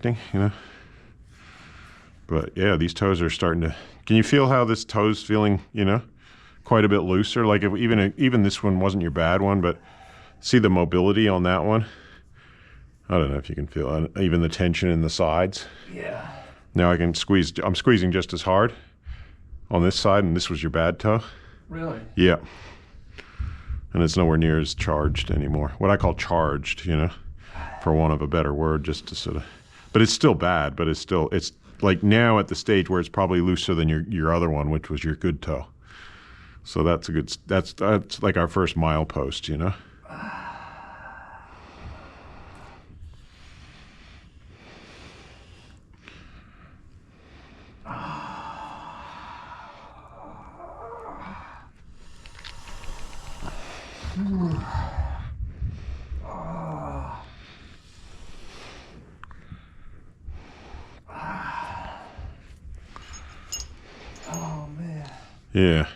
you know. But yeah, these toes are starting to. Can you feel how this toe's feeling? You know, quite a bit looser. Like if even this one wasn't your bad one, but see the mobility on that one. I don't know if you can feel even the tension in the sides. Yeah. Now I can squeeze. I'm squeezing just as hard on this side, and this was your bad toe. Really? Yeah. And it's nowhere near as charged anymore. What I call charged, you know, for want of a better word, just to sort of. But it's still bad. But it's like now at the stage where it's probably looser than your other one, which was your good toe. So that's a good. That's like our first milepost, you know. Oh man. Yeah.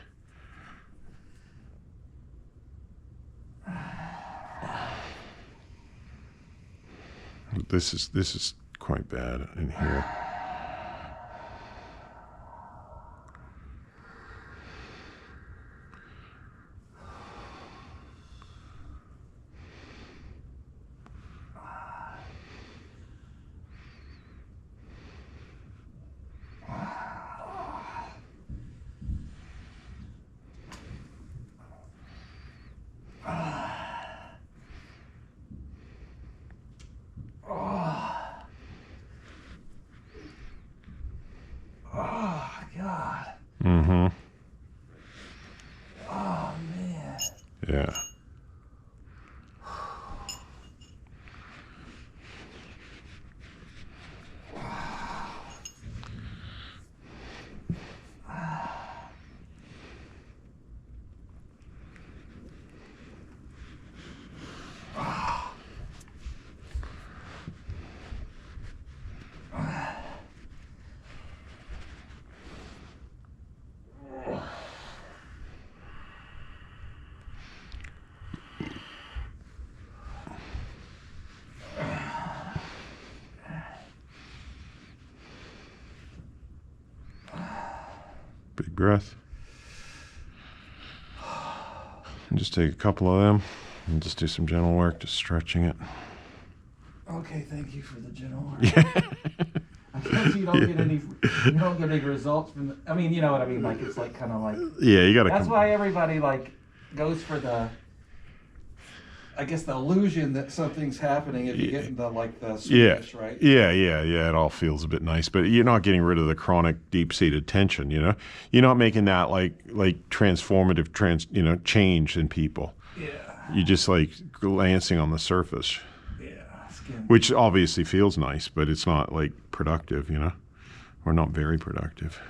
This is quite bad in here. Mm-hmm. Oh man. Yeah. Big breath. And just take a couple of them and just do some gentle work, just stretching it. Okay, thank you for the gentle work. Yeah. I guess you don't get any results from I mean, you know what I mean, like it's like kind of like. Yeah, you gotta. That's why everybody like goes for I guess the illusion that something's happening if you get into like the sweetness, right? Yeah. It all feels a bit nice, but you're not getting rid of the chronic, deep-seated tension. You know, you're not making that like transformative change in people. Yeah. You just like glancing on the surface. Yeah. Skin. Which obviously feels nice, but it's not like productive. You know, or not very productive.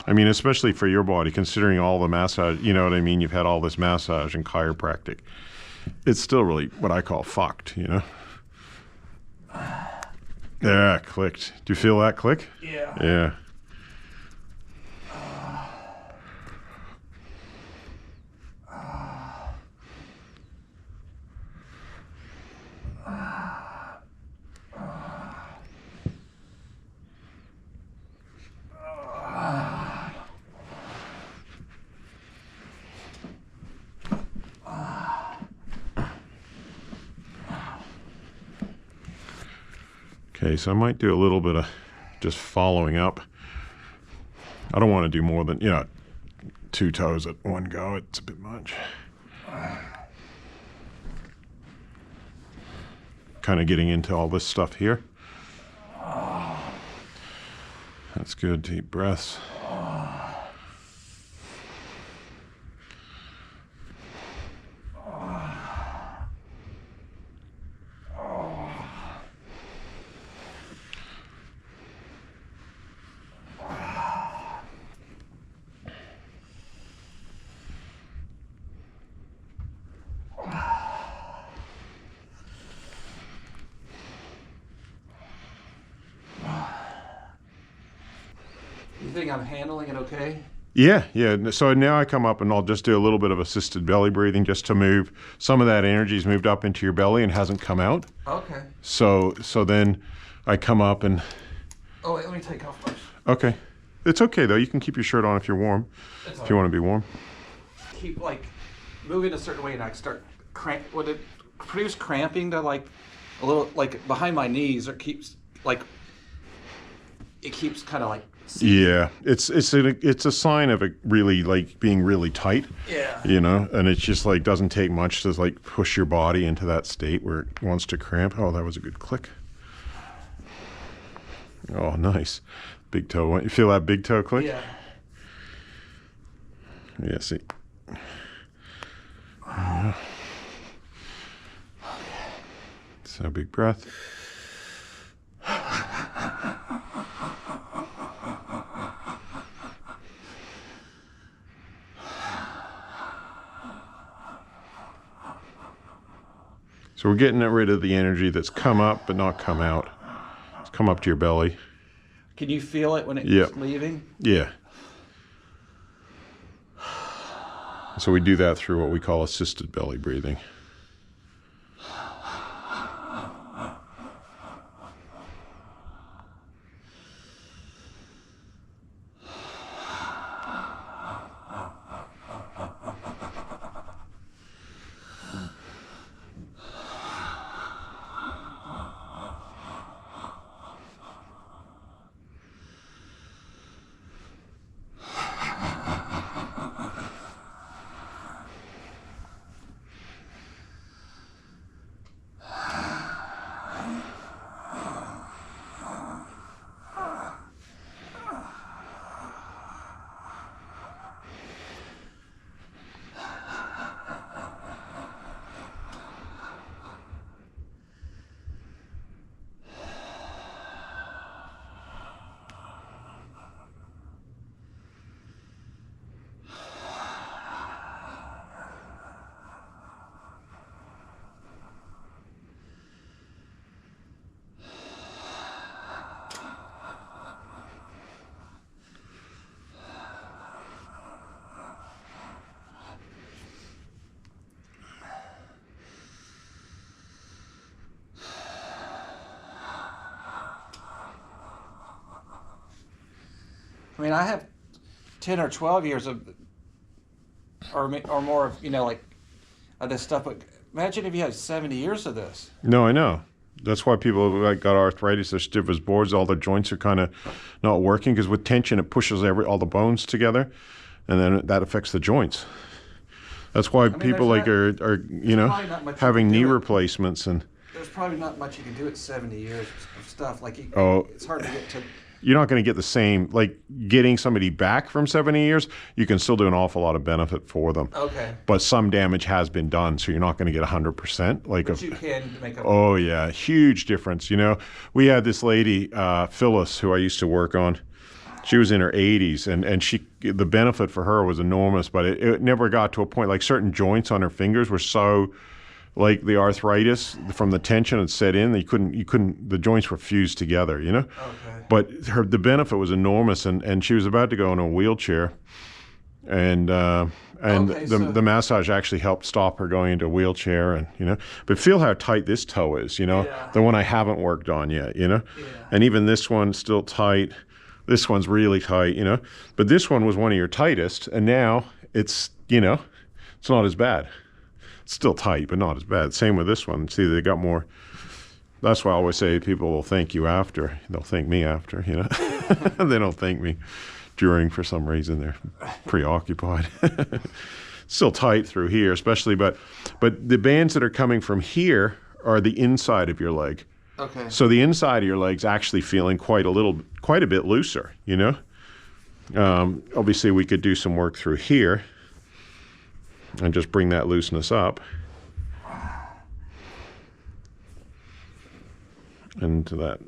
I mean, especially for your body, considering all the massage, you know what I mean? You've had all this massage and chiropractic. It's still really what I call fucked, you know? Yeah, it clicked. Do you feel that click? Yeah. Yeah. Okay, so I might do a little bit of just following up. I don't want to do more than, 2 toes at one go. It's a bit much. Kind of getting into all this stuff here. That's good. Deep breaths. You think I'm handling it okay? Yeah, yeah. So now I come up and I'll just do a little bit of assisted belly breathing just to move. Some of that energy's moved up into your belly and hasn't come out. Okay. So then I come up and... Oh, wait, let me take off my... Okay. It's okay, though. You can keep your shirt on if you're warm, if you want to be warm. Keep, like, moving a certain way and I start would it produce cramping to, like, a little, like, behind my knees, or keeps, like, it keeps kind of, like... Yeah, it's a sign of it really, like, being really tight. Yeah. You know, and it's just, like, doesn't take much to, like, push your body into that state where it wants to cramp. Oh, that was a good click. Oh, nice. Big toe. You feel that big toe click? Yeah. Yeah, see. Yeah. So big breath. So we're getting rid of the energy that's come up but not come out. It's come up to your belly. Can you feel it when it's leaving? Yeah. So we do that through what we call assisted belly breathing. I mean, I have 10 or 12 years of, or more of, you know, like, of this stuff, but imagine if you had 70 years of this. No, I know. That's why people who got arthritis, they're stiff as boards, all their joints are kind of not working, because with tension it pushes all the bones together, and then that affects the joints. That's why people are you know, having knee replacements. And there's probably not much you can do at 70 years of stuff. Like, it's hard to get to... You're not going to get the same, like, getting somebody back from 70 years, you can still do an awful lot of benefit for them. Okay. But some damage has been done, so you're not going to get 100%. But you can make a... Oh, yeah, huge difference. You know, we had this lady, Phyllis, who I used to work on. She was in her 80s, and the benefit for her was enormous, but it never got to a point, like, certain joints on her fingers were so... like the arthritis from the tension had set in, you couldn't, the joints were fused together, you know? Okay. But the benefit was enormous, and she was about to go in a wheelchair, and the massage actually helped stop her going into a wheelchair, and, you know, but feel how tight this toe is, you know, the one I haven't worked on yet, you know, and even this one's still tight. This one's really tight, you know, but this one was one of your tightest, and now it's, you know, it's not as bad. It's still tight, but not as bad. Same with this one. See, they got more. That's why I always say people will thank you after. They'll thank me after, you know. They don't thank me during for some reason. They're preoccupied. Still tight through here, especially, but the bands that are coming from here are the inside of your leg. Okay. So the inside of your leg's actually feeling quite a bit looser, you know. Obviously, we could do some work through here and just bring that looseness up into that.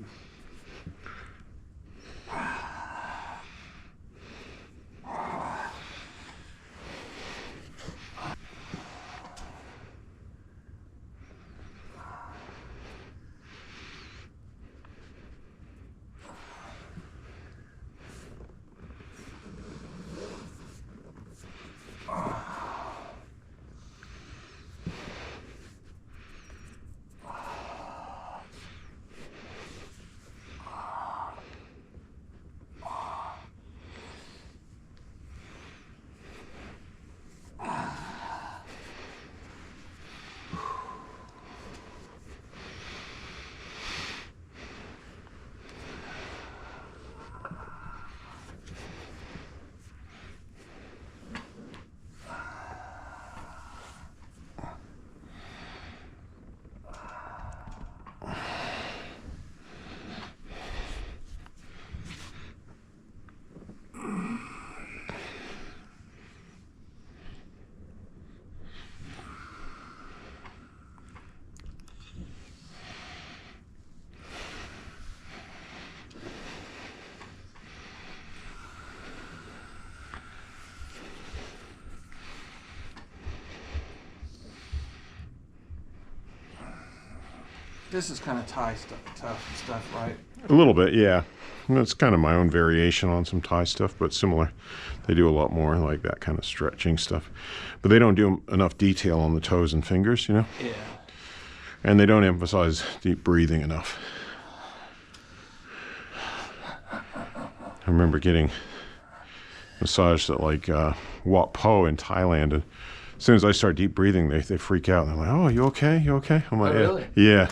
This is kind of Thai stuff, tough stuff, right? A little bit, yeah. It's kind of my own variation on some Thai stuff, but similar. They do a lot more like that kind of stretching stuff. But they don't do enough detail on the toes and fingers, you know? Yeah. And they don't emphasize deep breathing enough. I remember getting massaged at like Wat Po in Thailand, and as soon as I start deep breathing, they freak out. And they're like, "Oh, you okay? You okay?" I'm like, Oh, really? Yeah.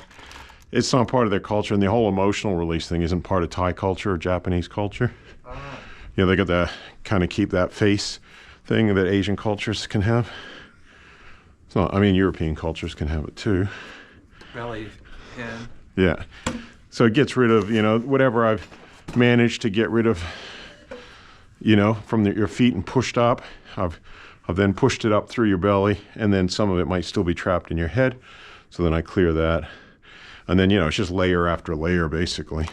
It's not part of their culture, and the whole emotional release thing isn't part of Thai culture or Japanese culture. You know, they got to kind of keep that face thing that Asian cultures can have. It's not, I mean, European cultures can have it too. Belly in. Yeah. So it gets rid of, you know, whatever I've managed to get rid of, you know, from your feet and pushed up. I've then pushed it up through your belly, and then some of it might still be trapped in your head. So then I clear that. And then, you know, it's just layer after layer, basically.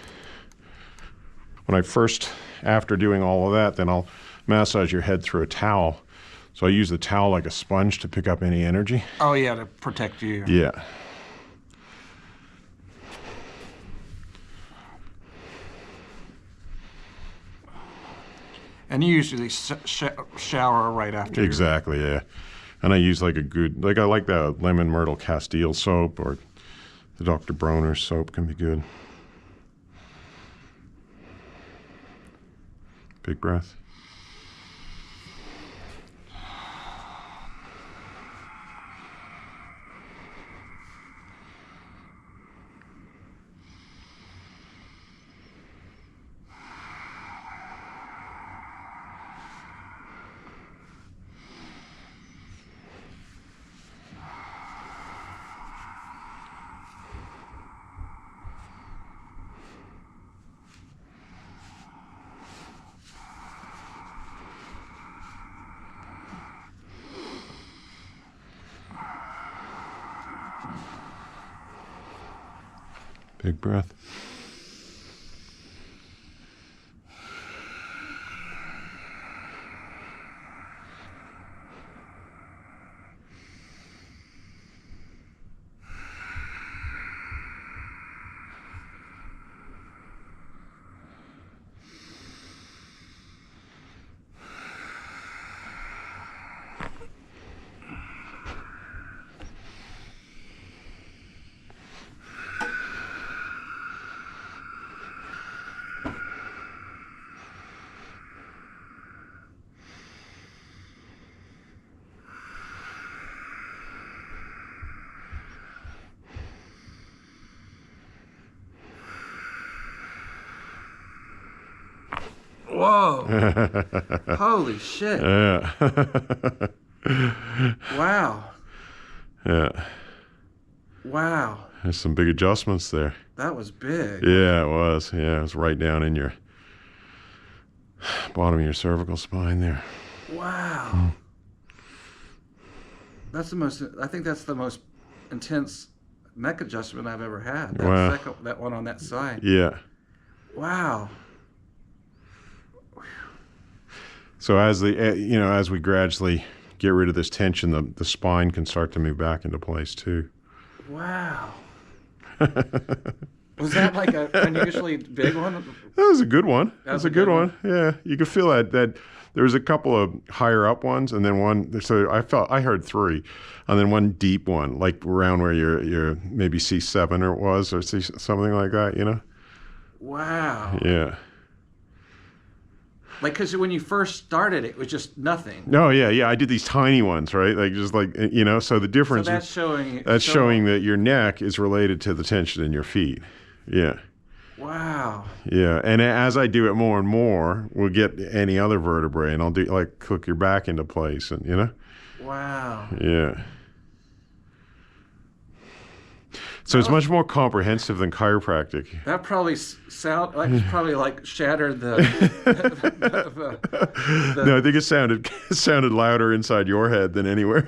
When I first, after doing all of that, then I'll massage your head through a towel. So I use the towel like a sponge to pick up any energy. Oh, yeah, to protect you. Yeah. And you usually shower right after. Exactly, yeah. And I use like a good, like I like the lemon myrtle Castile soap, or the Dr. Bronner soap can be good. Big breath. Big breath. Whoa. Holy shit. Yeah. Wow. Yeah. Wow. There's some big adjustments there. That was big. Yeah, it was. Yeah, it was right down in your bottom of your cervical spine there. Wow. That's the most, I think that's the most intense neck adjustment I've ever had. That Wow. second, that one on that side. Yeah. Wow. So as as we gradually get rid of this tension, the spine can start to move back into place too. Wow. Was that like an unusually big one? That was a good one. That was a good one. Yeah, you could feel that there was a couple of higher up ones, and then one. So I heard three, and then one deep one, like around where your maybe C7 or it was, or something like that. You know. Wow. Yeah. Like, because when you first started, it was just nothing. No, yeah. I did these tiny ones, right? Like just like So the difference. So that's showing. That's showing that your neck is related to the tension in your feet. Yeah. Wow. Yeah, and as I do it more and more, we'll get any other vertebrae, and I'll do like click your back into place, and Wow. Yeah. So it's much more comprehensive than chiropractic. That probably probably like shattered the. No, I think it sounded louder inside your head than anywhere.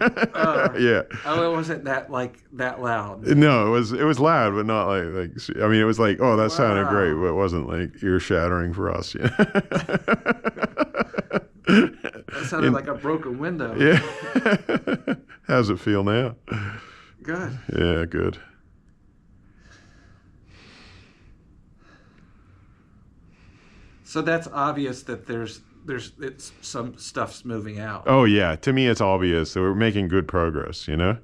Yeah. Oh, it wasn't that loud. No, it was loud, but not like I mean, it was like, oh, that sounded great, but it wasn't like ear shattering for us. Yeah. That sounded like a broken window. Yeah. How's it feel now? Good. Yeah, good. So that's obvious that it's some stuff's moving out. Oh yeah, to me it's obvious that we're making good progress, you know,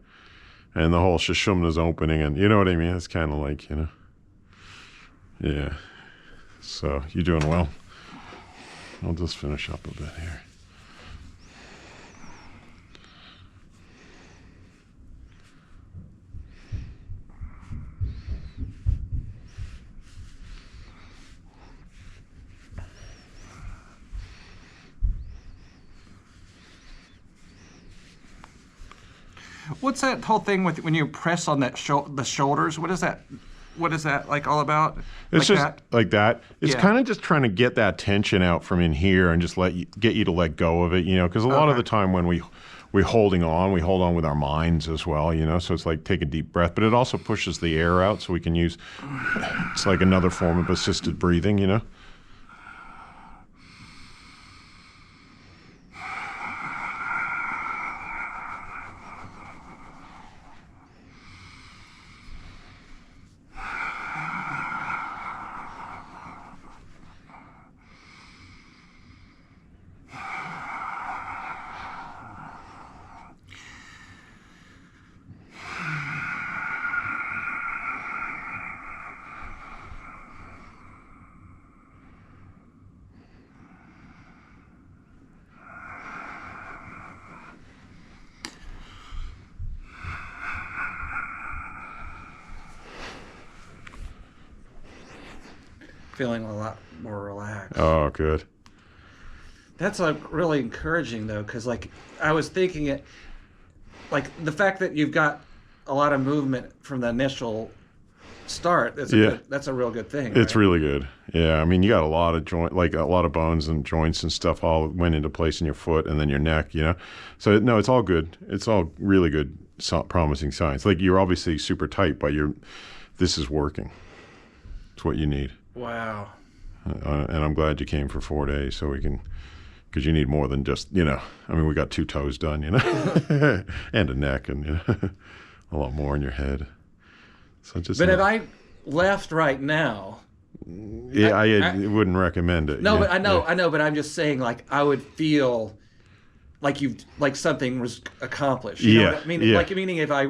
and the whole sushumna's opening, and you know what I mean. It's kind of like, you know, yeah. So you're doing well. I'll just finish up a bit here. What's that whole thing with when you press on that the shoulders? What is that? What is that like all about? It's like just that? like that. It's Yeah. kind of just trying to get that tension out from in here and just get you to let go of it, you know, because a lot of the time when we're holding on, we hold on with our minds as well, you know, so it's like take a deep breath, but it also pushes the air out so we can use, it's like another form of assisted breathing, you know. Feeling a lot more relaxed. Oh, good. That's like really encouraging though, because like I was thinking it, like the fact that you've got a lot of movement from the initial start. That's a real good thing. It's right? really good. Yeah, I mean, you got a lot of like a lot of bones and joints and stuff all went into place in your foot and then your neck, you know. So no, it's all good. It's all really good, promising signs. Like you're obviously super tight, but this is working. It's what you need. Wow. And I'm glad you came for 4 days so we can, because you need more than just, you know, I mean, we got 2 toes done, you know, and a neck and, you know, a lot more in your head. So just. But if I left right now. Yeah, I wouldn't recommend it. No, yeah, but I know, but I'm just saying, like, I would feel like something was accomplished. You know what I mean? Yeah. Like, meaning if I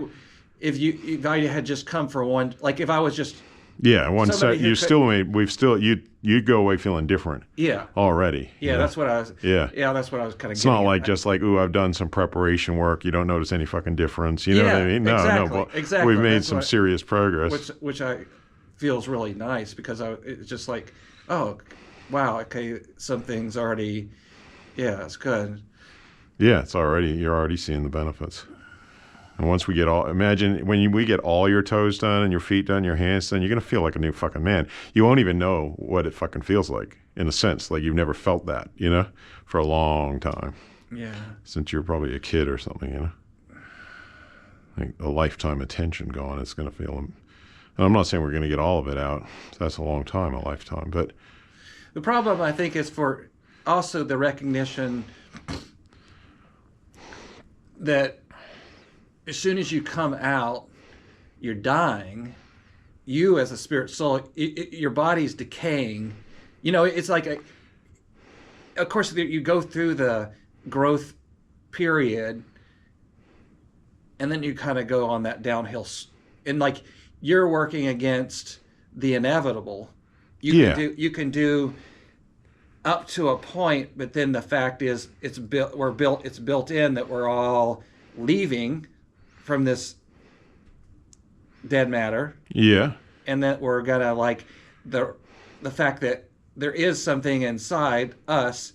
had just come for one, like if I was just. Yeah, one Somebody set. who You could- still made. We've still. You'd go away feeling different. Yeah. Already. Yeah, you know? that's what I was. Yeah. Yeah, that's what I was kind of. It's not like just like, ooh, I've done some preparation work. You don't notice any fucking difference. You know what I mean? No, exactly, no. But exactly. we've made That's some what- serious progress. which I feels really nice because it's just like, oh, wow, okay, something's already. Yeah, it's good. Yeah, you're already seeing the benefits. And once we get imagine when we get all your toes done and your feet done, your hands done, you're going to feel like a new fucking man. You won't even know what it fucking feels like, in a sense. Like you've never felt that, you know, for a long time. Yeah. Since you're probably a kid or something, you know. Like a lifetime of tension going, it's going to feel. And I'm not saying we're going to get all of it out. That's a long time, a lifetime. But The problem, I think, is for also the recognition that as soon as you come out, you're dying. You, as a spirit soul, your body's decaying. You know, it's like of course, you go through the growth period, and then you kind of go on that downhill, and like you're working against the inevitable. You can do up to a point, but then the fact is it's built in that we're all leaving from this dead matter. yeah, And that we're gonna like the fact that there is something inside us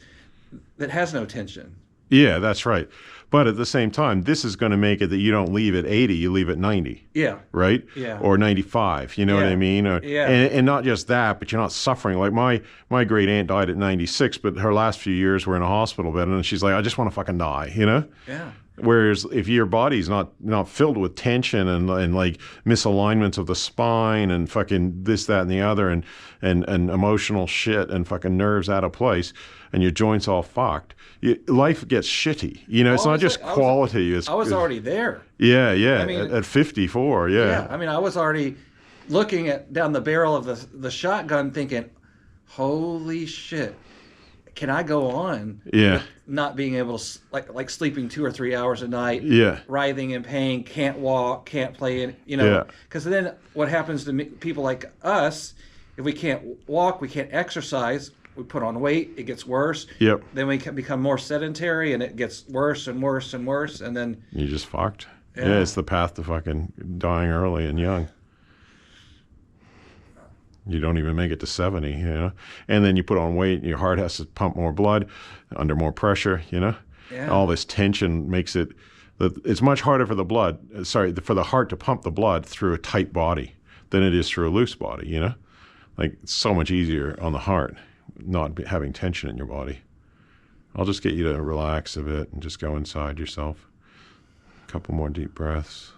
that has no tension. yeah, that's right. But at the same time, this is going to make it that you don't leave at 80, you leave at 90. Yeah. Right? Yeah. Or 95, you know what Yeah. I mean? Yeah. And not just that, but you're not suffering. Like my great aunt died at 96, but her last few years were in a hospital bed, and she's like, I just want to fucking die, you know? Yeah. Whereas if your body's not filled with tension and like misalignments of the spine and fucking this, that, and the other and emotional shit and fucking nerves out of place and your joints all fucked, life gets shitty. You know, it's not just quality. I was already there. Yeah. I mean, at 54, yeah. I mean, I was already looking down the barrel of the shotgun thinking, holy shit, can I go on Yeah. not being able to like sleeping 2 or 3 hours a night, Yeah. writhing in pain, can't walk, can't play, Yeah. because then what happens to people like us, if we can't walk, we can't exercise, we put on weight, it gets worse. Yep. Then we can become more sedentary, and it gets worse and worse and worse, and then You just fucked. Yeah. Yeah, it's the path to fucking dying early and young. You don't even make it to 70, And then you put on weight, and your heart has to pump more blood under more pressure, Yeah. All this tension makes it, it's much harder for for the heart to pump the blood through a tight body than it is through a loose body, Like, it's so much easier on the heart not having tension in your body. I'll just get you to relax a bit and just go inside yourself. A couple more deep breaths.